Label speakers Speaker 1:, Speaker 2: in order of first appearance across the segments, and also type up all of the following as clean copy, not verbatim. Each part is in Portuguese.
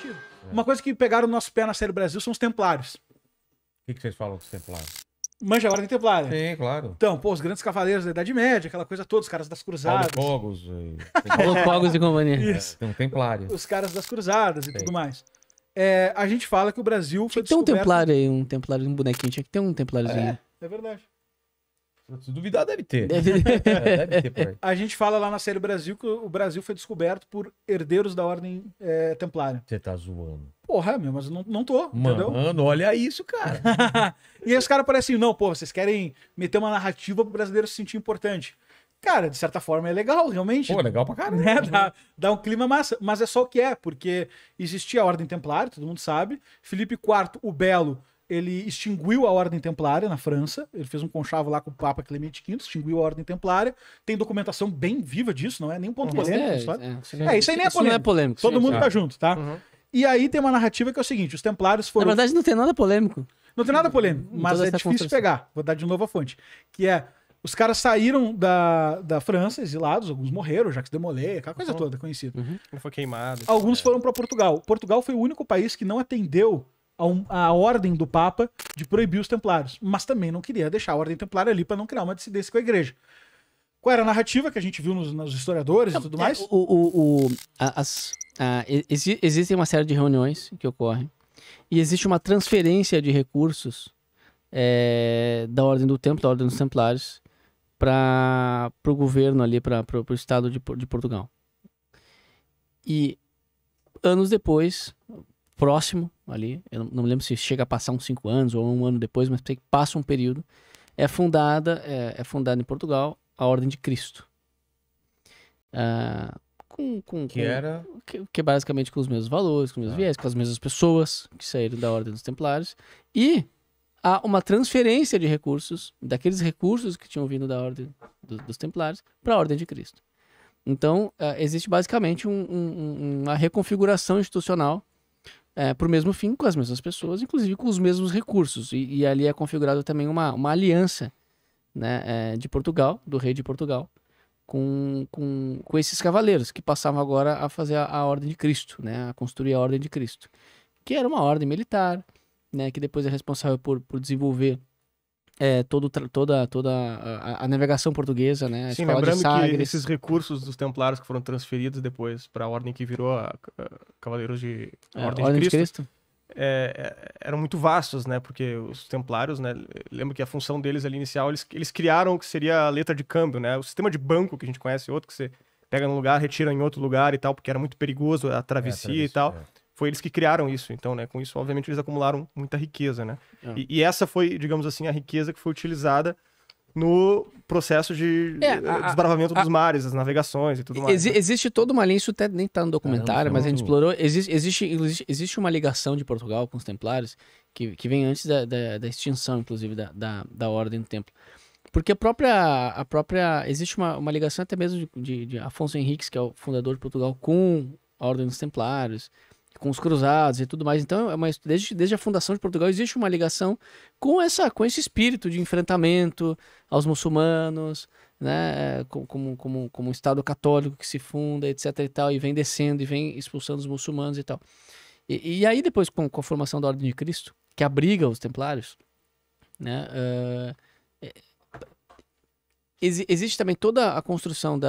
Speaker 1: sentido. Uma coisa que pegaram o nosso pé na série Brasil são os templários.
Speaker 2: O que vocês falam dos templários?
Speaker 1: Manja a Ordem Templária.
Speaker 2: Sim, claro.
Speaker 1: Então, pô, os grandes cavaleiros da Idade Média, aquela coisa toda, os caras das cruzadas.
Speaker 2: Paulo Cogos.
Speaker 3: Paulo Cogos e companhia.
Speaker 1: Isso.
Speaker 2: Tem um templário.
Speaker 1: Os caras das cruzadas e
Speaker 2: Sei.
Speaker 1: tudo mais. A gente fala que o Brasil foi
Speaker 3: Tinha que ter um
Speaker 1: descoberto...
Speaker 3: templário aí, um templário, um bonequinho. Tinha que ter um templáriozinho.
Speaker 1: É verdade.
Speaker 2: Se duvidar, deve ter.
Speaker 3: Deve-
Speaker 2: Deve ter por aí.
Speaker 1: A gente fala lá na série Brasil que o Brasil foi descoberto por herdeiros da Ordem Templária.
Speaker 2: Você tá zoando.
Speaker 1: Porra, meu, mas eu não tô, entendeu?
Speaker 2: Mano, olha isso, cara.
Speaker 1: E aí os caras parecem, não, pô, vocês querem meter uma narrativa pro brasileiro se sentir importante. Cara, de certa forma é legal, realmente.
Speaker 2: Pô, legal pra caramba.
Speaker 1: Né? Dá um clima massa, mas é só o que é, porque existia a Ordem Templária, todo mundo sabe. Filipe IV, o Belo, ele extinguiu a Ordem Templária na França, ele fez um conchavo lá com o Papa Clemente V, extinguiu a Ordem Templária, tem documentação bem viva disso, não é nem um ponto polêmico na história. Isso aí nem é
Speaker 3: Isso não é
Speaker 1: polêmico.
Speaker 3: polêmico.
Speaker 1: Todo mundo
Speaker 2: sim.
Speaker 1: tá junto, tá?
Speaker 4: Uhum.
Speaker 1: E aí tem uma narrativa que é o seguinte, os Templários
Speaker 3: Na
Speaker 1: foram...
Speaker 3: verdade, não tem nada polêmico.
Speaker 1: Não tem nada polêmico, mas
Speaker 3: Toda
Speaker 1: é
Speaker 3: essa
Speaker 1: difícil
Speaker 3: construção.
Speaker 1: pegar. Vou dar de novo a fonte. Que é, os caras saíram da França, exilados, alguns morreram, Jacques de Molay, aquela coisa toda conhecida.
Speaker 4: Ele foi queimado.
Speaker 1: Alguns foram para Portugal. Portugal foi o único país que não atendeu a ordem do Papa de proibir os templários, mas também não queria deixar a ordem templária ali para não criar uma dissidência com a igreja. Qual era a narrativa que a gente viu nos historiadores e tudo mais?
Speaker 3: Existem uma série de reuniões que ocorrem e existe uma transferência de recursos da Ordem do Templo, da Ordem dos Templários, para o governo ali, para o estado de Portugal. E anos depois, próximo ali, eu não me lembro se chega a passar uns 5 anos ou um ano depois, mas sei que passa um período, é fundada em Portugal a Ordem de Cristo. Que é basicamente com os mesmos valores, com os mesmos viés, com as mesmas pessoas que saíram da Ordem dos Templários. E há uma transferência de recursos, daqueles recursos que tinham vindo da Ordem dos Templários, para a Ordem de Cristo. Então, existe basicamente uma reconfiguração institucional para o mesmo fim, com as mesmas pessoas, inclusive com os mesmos recursos. E ali é configurado também uma aliança, né, de Portugal, do rei de Portugal, com esses cavaleiros que passavam agora a fazer a Ordem de Cristo, né, a construir a Ordem de Cristo, que era uma ordem militar, né, que depois é responsável por desenvolver toda a navegação portuguesa, né, a
Speaker 4: Sim,
Speaker 3: escola de
Speaker 4: lembrando que
Speaker 3: Sagres.
Speaker 4: esses recursos dos templários que foram transferidos depois para a ordem que virou a Cavaleiros de
Speaker 3: a
Speaker 4: Ordem de Cristo, eram muito vastos, né? Porque os templários, né? Lembro que a função deles ali inicial, eles criaram o que seria a letra de câmbio, né? O sistema de banco que a gente conhece, outro que você pega num lugar, retira em outro lugar e tal, porque era muito perigoso a travessia e tal. Foi eles que criaram isso, então, né? Com isso, obviamente, eles acumularam muita riqueza, né? E essa foi, digamos assim, a riqueza que foi utilizada no processo de desbravamento dos mares, das navegações e tudo mais.
Speaker 3: Existe toda uma linha, isso até nem tá no documentário, mas a gente explorou. Existe uma ligação de Portugal com os Templários que vem antes da extinção, inclusive, da Ordem do Templo. Porque a própria existe uma ligação até mesmo de Afonso Henriques, que é o fundador de Portugal, com a Ordem dos Templários, com os cruzados e tudo mais. Então, desde a fundação de Portugal existe uma ligação com esse espírito de enfrentamento aos muçulmanos, né, como um Estado católico que se funda, etc e tal, e vem descendo e vem expulsando os muçulmanos e tal. E aí depois, com a formação da Ordem de Cristo, que abriga os templários, né, existe também toda a construção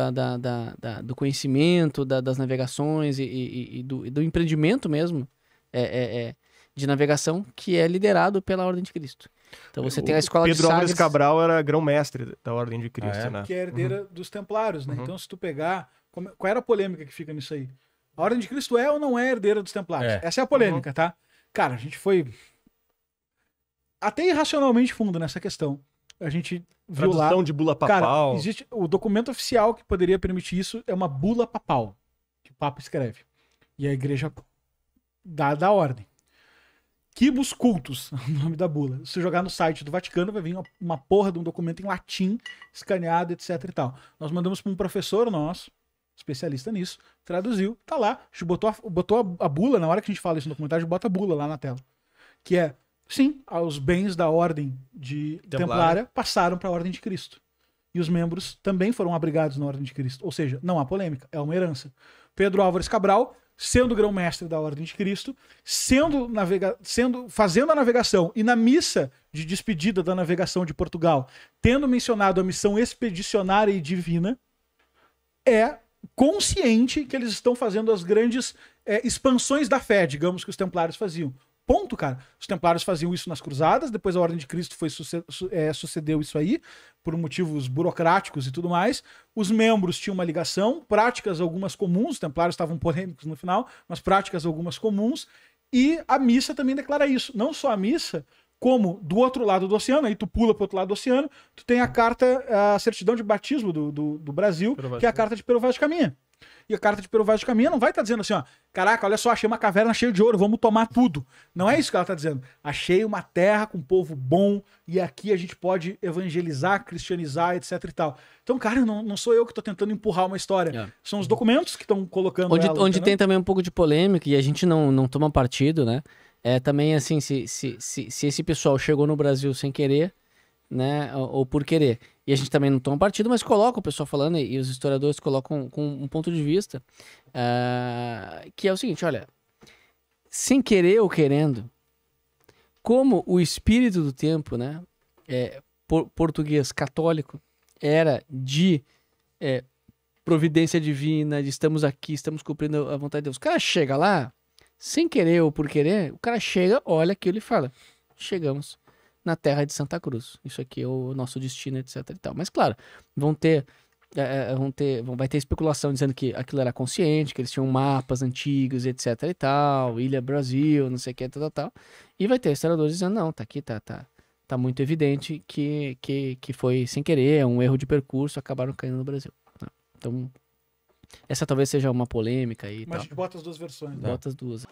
Speaker 3: do conhecimento, das navegações e do empreendimento mesmo de navegação, que é liderado pela Ordem de Cristo. Então você tem a escola de
Speaker 4: Pedro Álvares
Speaker 3: Sagres...
Speaker 4: Cabral era grão-mestre da Ordem de Cristo, né?
Speaker 1: Que é herdeira dos Templários, né? Então, se tu pegar... Qual era a polêmica que fica nisso aí? A Ordem de Cristo é ou não é herdeira dos Templários? Essa é a polêmica, tá? Cara, a gente foi até irracionalmente fundo nessa questão. A gente viu lá...
Speaker 4: Tradução de bula papal.
Speaker 1: Cara, existe o documento oficial que poderia permitir isso, é uma bula papal, que o Papa escreve. E a igreja dá a ordem. Quibus cultus, o nome da bula. Se jogar no site do Vaticano, vai vir uma porra de um documento em latim, escaneado, etc e tal. Nós mandamos para um professor nosso, especialista nisso, traduziu, tá lá. A gente botou a bula, na hora que a gente fala isso no documentário, a gente bota a bula lá na tela. Que é, sim, os bens da ordem de Templária passaram para a Ordem de Cristo. E os membros também foram abrigados na Ordem de Cristo. Ou seja, não há polêmica, é uma herança. Pedro Álvares Cabral sendo grão-mestre da Ordem de Cristo, fazendo a navegação e na missa de despedida da navegação de Portugal, tendo mencionado a missão expedicionária e divina, é consciente que eles estão fazendo as grandes expansões da fé, digamos, que os templários faziam. Ponto, cara. Os templários faziam isso nas cruzadas, depois a Ordem de Cristo sucedeu isso aí, por motivos burocráticos e tudo mais. Os membros tinham uma ligação, práticas algumas comuns, os templários estavam polêmicos no final, mas práticas algumas comuns, e a missa também declara isso. Não só a missa, como do outro lado do oceano, aí tu pula pro outro lado do oceano, tu tem a certidão de batismo do Brasil, que é a carta de Pero Vaz de Caminha. E a carta de Pero Vaz de Caminha não vai estar dizendo assim, ó, caraca, olha só, achei uma caverna cheia de ouro, vamos tomar tudo. Não é isso que ela está dizendo. Achei uma terra com um povo bom e aqui a gente pode evangelizar, cristianizar, etc e tal. Então, cara, não sou eu que estou tentando empurrar uma história. São os documentos que estão colocando
Speaker 3: onde tem também um pouco de polêmica e a gente não toma partido, né? É também assim, se esse pessoal chegou no Brasil sem querer, né, ou por querer, e a gente também não toma partido, mas coloca o pessoal falando, e os historiadores colocam com um ponto de vista, que é o seguinte, olha, sem querer ou querendo, como o espírito do tempo, né, português católico, era de providência divina, de estamos aqui, estamos cumprindo a vontade de Deus. O cara chega lá, sem querer ou por querer, o cara chega, olha aquilo e fala, chegamos na terra de Santa Cruz. Isso aqui é o nosso destino, etc e tal. Mas, claro, vai ter especulação dizendo que aquilo era consciente, que eles tinham mapas antigos, etc e tal, Ilha Brasil, não sei o que, tal. E vai ter historiadores dizendo, não, tá aqui, tá muito evidente que foi sem querer, é um erro de percurso, acabaram caindo no Brasil. Então, essa talvez seja uma polêmica aí.
Speaker 1: Mas a gente bota as duas versões.
Speaker 3: Bota as duas.